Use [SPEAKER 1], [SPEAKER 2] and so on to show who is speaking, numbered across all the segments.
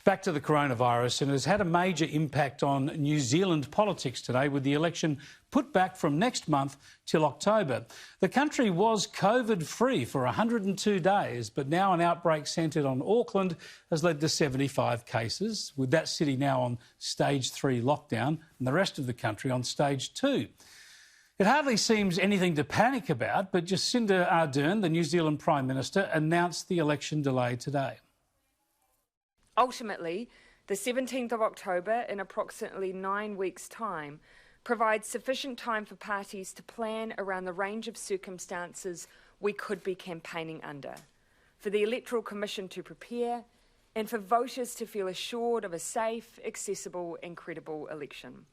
[SPEAKER 1] Back to the coronavirus, and it has had a major impact on New Zealand politics today, with the election put back from next month till October. The country was COVID-free for 102 days, but now an outbreak centred on Auckland has led to 75 cases, with that city now on stage 3 lockdown and the rest of the country on stage 2. It hardly seems anything to panic about, but Jacinda Ardern, the New Zealand Prime Minister, announced the election delay today.
[SPEAKER 2] Ultimately, the 17th of October, in approximately 9 weeks' time, provides sufficient time for parties to plan around the range of circumstances we could be campaigning under, for the Electoral Commission to prepare, and for voters to feel assured of a safe, accessible and credible election.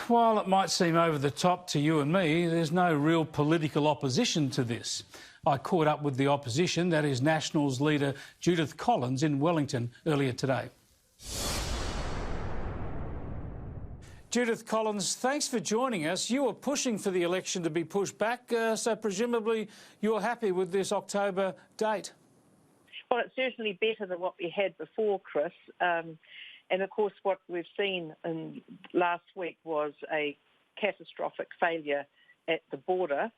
[SPEAKER 1] While it might seem over the top to you and me, there's no real political opposition to this. I caught up with the opposition, that is Nationals leader Judith Collins, in Wellington earlier today. Judith Collins, thanks for joining us. You were pushing for the election to be pushed back, so presumably you're happy with this October date?
[SPEAKER 3] Well, it's certainly better than what we had before, Chris. And of course, what we've seen in last week was a catastrophic failure at the border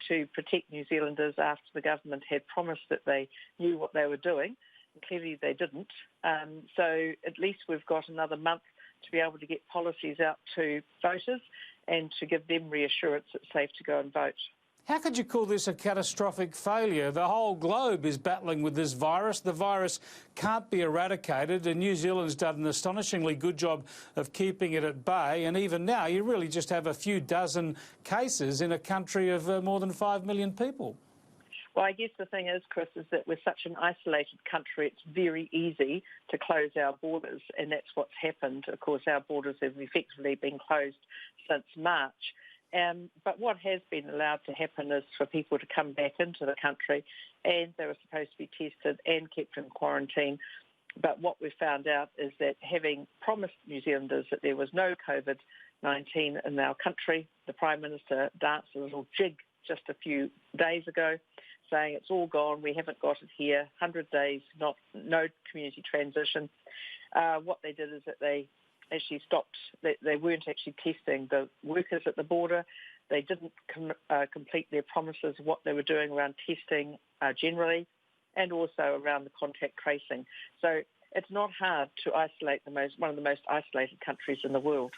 [SPEAKER 3] to protect New Zealanders after the government had promised that they knew what they were doing. And clearly they didn't. So at least we've got another month to be able to get policies out to voters and to give them reassurance it's safe to go and vote.
[SPEAKER 1] How could you call this a catastrophic failure? The whole globe is battling with this virus. The virus can't be eradicated, and New Zealand's done an astonishingly good job of keeping it at bay. And even now, you really just have a few dozen cases in a country of more than 5 million people.
[SPEAKER 3] Well, I guess the thing is, Chris, is that we're such an isolated country, it's very easy to close our borders, and that's what's happened. Of course, our borders have effectively been closed since March. But what has been allowed to happen is for people to come back into the country, and they were supposed to be tested and kept in quarantine. But what we found out is that, having promised New Zealanders that there was no COVID-19 in our country, the Prime Minister danced a little jig just a few days ago, saying it's all gone, we haven't got it here, 100 days, no community transition. What they did is that they actually stopped, they weren't actually testing the workers at the border. They didn't complete their promises of what they were doing around testing generally, and also around the contact tracing. So it's not hard to isolate one of the most isolated countries in the world.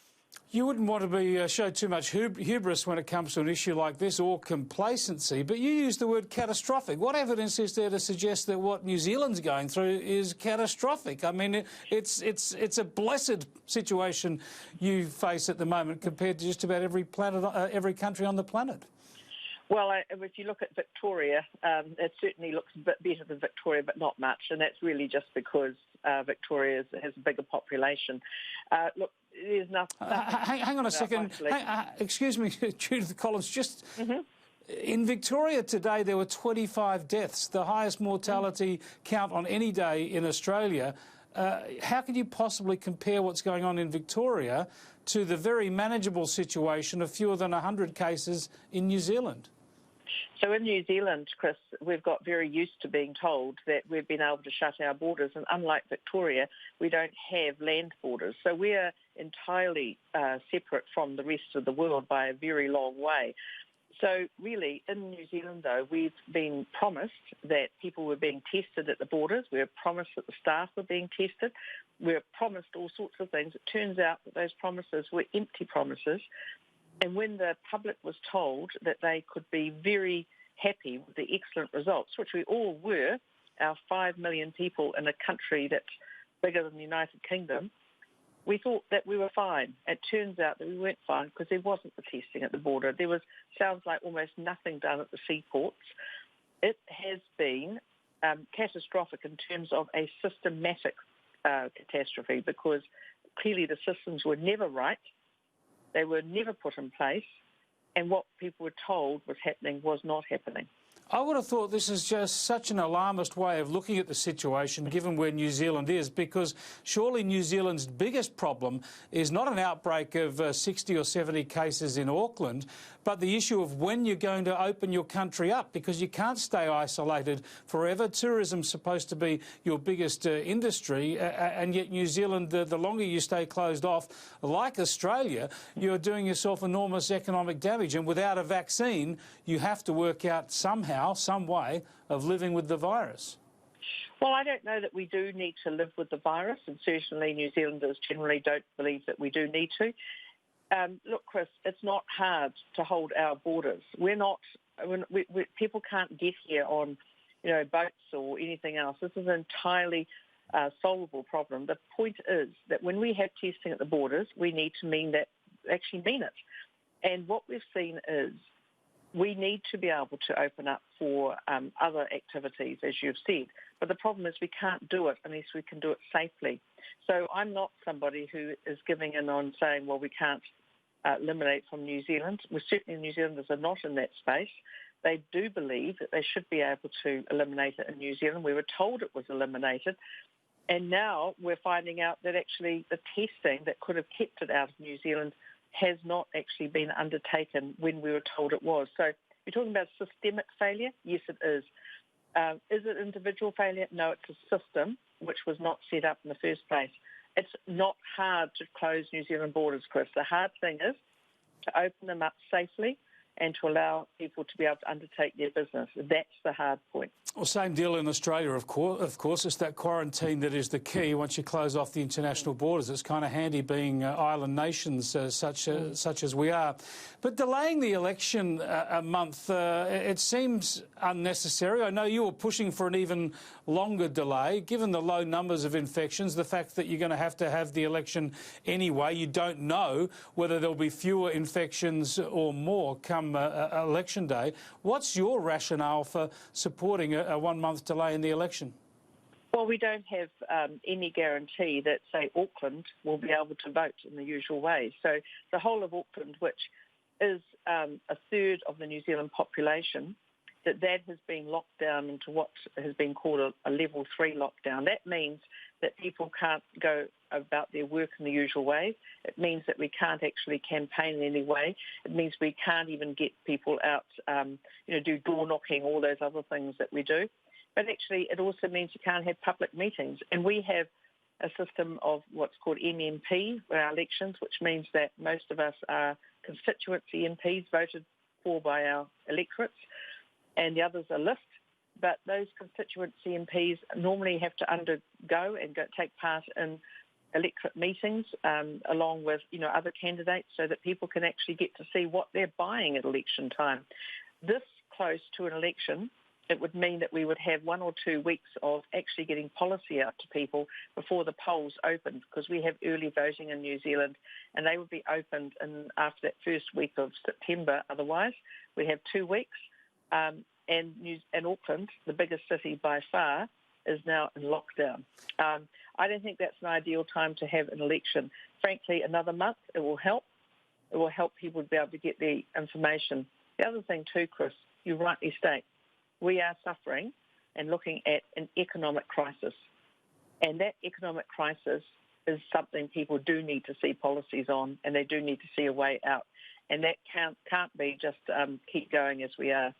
[SPEAKER 1] You wouldn't want to be show too much hubris when it comes to an issue like this, or complacency, but you use the word catastrophic. What evidence is there to suggest that what New Zealand's going through is catastrophic? I mean, it's a blessed situation you face at the moment compared to just about every country on the planet.
[SPEAKER 3] Well, if you look at Victoria, it certainly looks a bit better than Victoria, but not much, and that's really just because Victoria has a bigger population. Look, there's nothing.
[SPEAKER 1] Hang on a second. Excuse me, Judith Collins. In Victoria today, there were 25 deaths, the highest mortality count on any day in Australia. How can you possibly compare what's going on in Victoria to the very manageable situation of fewer than 100 cases in New Zealand?
[SPEAKER 3] So in New Zealand, Chris, we've got very used to being told that we've been able to shut our borders, and unlike Victoria, we don't have land borders. So we're entirely separate from the rest of the world by a very long way. So really, in New Zealand, though, we've been promised that people were being tested at the borders. We were promised that the staff were being tested. We were promised all sorts of things. It turns out that those promises were empty promises. And when the public was told that they could be very happy with the excellent results, which we all were, our 5 million people in a country that's bigger than the United Kingdom, we thought that we were fine. It turns out that we weren't fine because there wasn't the testing at the border. There was, sounds like, almost nothing done at the seaports. It has been catastrophic in terms of a systematic catastrophe, because clearly the systems were never right. They were never put in place, and what people were told was happening was not happening.
[SPEAKER 1] I would have thought this is just such an alarmist way of looking at the situation, given where New Zealand is, because surely New Zealand's biggest problem is not an outbreak of 60 or 70 cases in Auckland, but the issue of when you're going to open your country up, because you can't stay isolated forever. Tourism's supposed to be your biggest industry, and yet New Zealand, the longer you stay closed off, like Australia, you're doing yourself enormous economic damage. And without a vaccine, you have to work out somehow, some way of living with the virus.
[SPEAKER 3] Well, I don't know that we do need to live with the virus, and certainly New Zealanders generally don't believe that we do need to. Look, Chris, it's not hard to hold our borders. People can't get here on, boats or anything else. This is an entirely solvable problem. The point is that when we have testing at the borders, we need to mean it. And what we've seen is we need to be able to open up for other activities, as you've said. But the problem is we can't do it unless we can do it safely. So I'm not somebody who is giving in on saying, well, we can't eliminate from New Zealand. Well, certainly New Zealanders are not in that space. They do believe that they should be able to eliminate it in New Zealand. We were told it was eliminated. And now we're finding out that actually the testing that could have kept it out of New Zealand has not actually been undertaken when we were told it was. So you're talking about systemic failure? Yes, it is. Is it individual failure? No, it's a system which was not set up in the first place. It's not hard to close New Zealand borders, Chris. The hard thing is to open them up safely and to allow people to be able to undertake their business. That's the hard point.
[SPEAKER 1] Well, same deal in Australia, of course. It's that quarantine that is the key. Once you close off the international borders, it's kind of handy being island nations such as we are. But delaying the election a month, it seems unnecessary. I know you were pushing for an even longer delay, given the low numbers of infections, the fact that you're going to have the election anyway. You don't know whether there'll be fewer infections or more come election day. What's your rationale for supporting a one-month delay in the election?
[SPEAKER 3] Well, we don't have any guarantee that, say, Auckland will be able to vote in the usual way. So the whole of Auckland, which is a third of the New Zealand population, that has been locked down into what has been called a level 3 lockdown. That means that people can't go about their work in the usual way. It means that we can't actually campaign in any way. It means we can't even get people out, do door knocking, all those other things that we do. But actually, it also means you can't have public meetings. And we have a system of what's called MMP for our elections, which means that most of us are constituency MPs voted for by our electorates, and the others are list. But those constituency MPs normally have to undergo and take part in electorate meetings along with other candidates, so that people can actually get to see what they're buying at election time. This close to an election, it would mean that we would have 1 or 2 weeks of actually getting policy out to people before the polls opened, because we have early voting in New Zealand, and they would be opened after that first week of September. Otherwise, we have 2 weeks. And Auckland, the biggest city by far, is now in lockdown. I don't think that's an ideal time to have an election. Frankly, another month, it will help. It will help people to be able to get the information. The other thing too, Chris, you rightly state, we are suffering and looking at an economic crisis. And that economic crisis is something people do need to see policies on, and they do need to see a way out. And that can't be just keep going as we are.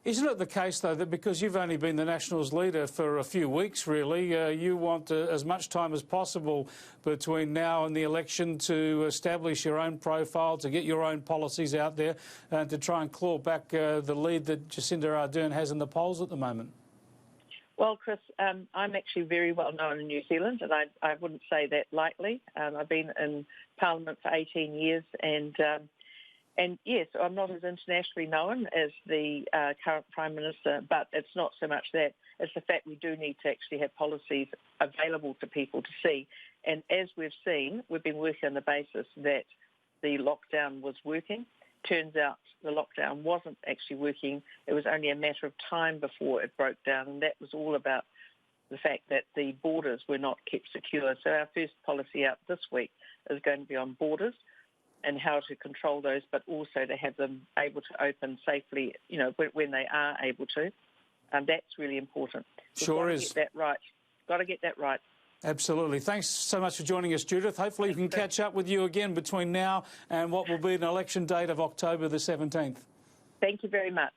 [SPEAKER 1] Isn't it the case, though, that because you've only been the Nationals leader for a few weeks, really, you want as much time as possible between now and the election to establish your own profile, to get your own policies out there, and to try and claw back the lead that Jacinda Ardern has in the polls at the moment?
[SPEAKER 3] Well, Chris, I'm actually very well known in New Zealand, and I wouldn't say that lightly. I've been in Parliament for 18 years, and yes, I'm not as internationally known as the current Prime Minister, but it's not so much that. It's the fact we do need to actually have policies available to people to see. And as we've seen, we've been working on the basis that the lockdown was working. Turns out the lockdown wasn't actually working. It was only a matter of time before it broke down, and that was all about the fact that the borders were not kept secure. So our first policy out this week is going to be on borders and how to control those, but also to have them able to open safely, when they are able to. That's really important.
[SPEAKER 1] Sure is.
[SPEAKER 3] Got to get that right.
[SPEAKER 1] Absolutely. Thanks so much for joining us, Judith. Hopefully we can catch up with you again between now and what will be an election date of October the 17th.
[SPEAKER 3] Thank you very much.